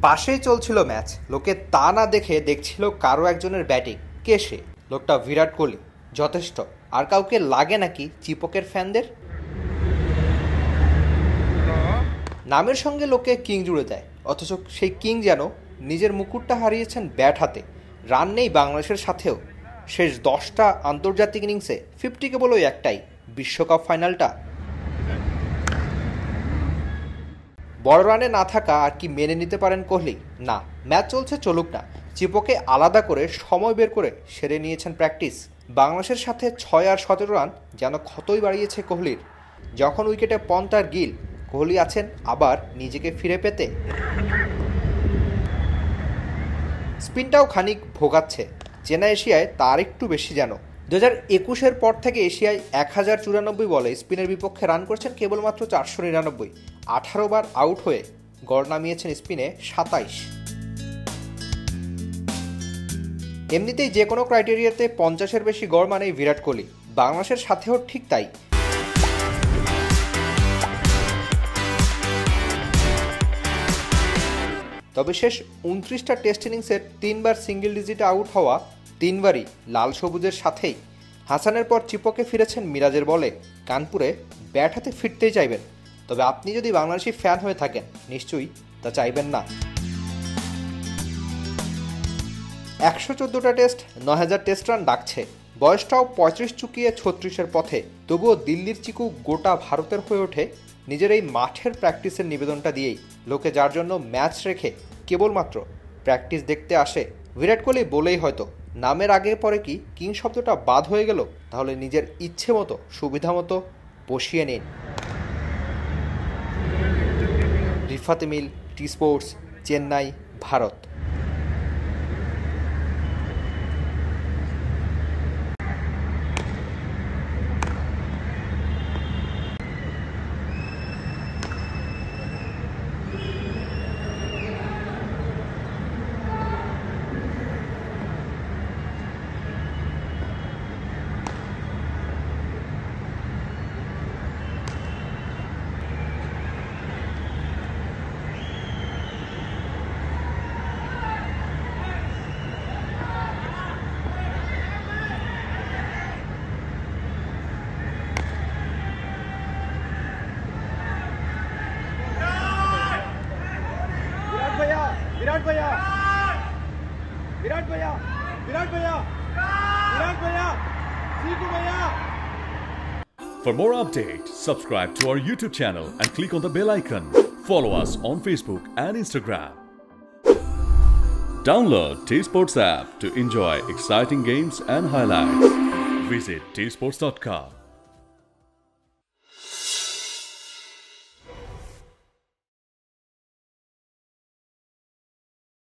পাশেই চলছিল ম্যাচ, লোকে তা না দেখে দেখছিল কারো একজনের ব্যাটিং। কে সে? লোকটা বিরাট কোহলি, যথেষ্ট। আর কাউকে লাগে নাকি চিপকের ফ্যানদের? নামের সঙ্গে লোকে কিং জুড়ে দেয়, অথচ সেই কিং যেন নিজের মুকুটটা হারিয়েছেন ব্যাট হাতে। রান নেই বাংলাদেশের সাথেও। শেষ 10টা আন্তর্জাতিক ইনিংসে 50 কেবল ওই একটাই, বিশ্বকাপ ফাইনালটা। বড় রানে না থাকা আর কি মেনে নিতে পারেন কোহলি? না, ম্যাচ চলছে, চলুক না। চিপকে আলাদা করে সময় বের করে সেরে নিয়েছেন প্র্যাকটিস। বাংলাদেশের সাথে 6 আর 17 রান যেন ক্ষতই বাড়িয়েছে কোহলির। যখন উইকেটে পন্ট আর গিল, কোহলি আছেন আবার নিজেকে ফিরে পেতে। স্পিনটাও খানিক ভোগাচ্ছে, চেনা এশিয়ায় তার একটু বেশি যেন। 2021-এর পর থেকে এশিয়ায় 1094 বলে স্পিনের বিপক্ষে রান করছেন কেবলমাত্র 499। 18 বার আউট হয়ে গড় নামিয়েছেন স্পিনে 27। এমনিতেই যে কোনো ক্রাইটেরিয়াতে 50-এর বেশি গড় মানেই বিরাট কোহলি। বাংলাদেশের সাথেও ঠিক তাই। তবে শেষ 29টা টেস্ট ইনিংসের 3বার সিঙ্গেল ডিজিটে আউট হওয়া, 3বারই লাল সবুজের সাথেই। হাসানের পর চিপকে ফিরেছেন মিরাজের বলে। কানপুরে ব্যাট হাতে ফিরতেই চাইবেন, তবে আপনি যদি বাংলাদেশি ফ্যান হয়ে থাকেন নিশ্চয়ই তা চাইবেন না। 114টা টেস্ট, 9000 টেস্ট রান ডাকছে। বয়সটাও 35 চুকিয়ে 36-এর পথে। তবুও দিল্লির চিকু গোটা ভারতের হয়ে ওঠে নিজের এই মাঠের প্র্যাকটিসের নিবেদনটা দিয়েই। লোকে যার জন্য ম্যাচ রেখে কেবলমাত্র প্র্যাকটিস দেখতে আসে। বিরাট কোহলি বলেই হয়তো, নামের আগে পরে কি কিং শব্দটা বাদ হয়ে গেল? তাহলে নিজের ইচ্ছে মতো সুবিধা মতো বসিয়ে নিন। Rifat Emil, T Sports, Chennai, Bharat. Virat भैया विराट भैया विराट भैया विराट भैया सीखो भैया। For more updates, subscribe to our YouTube channel and click on the bell icon. Follow us on Facebook and Instagram. Download T Sports app to enjoy exciting games and highlights. Visit tsports.com.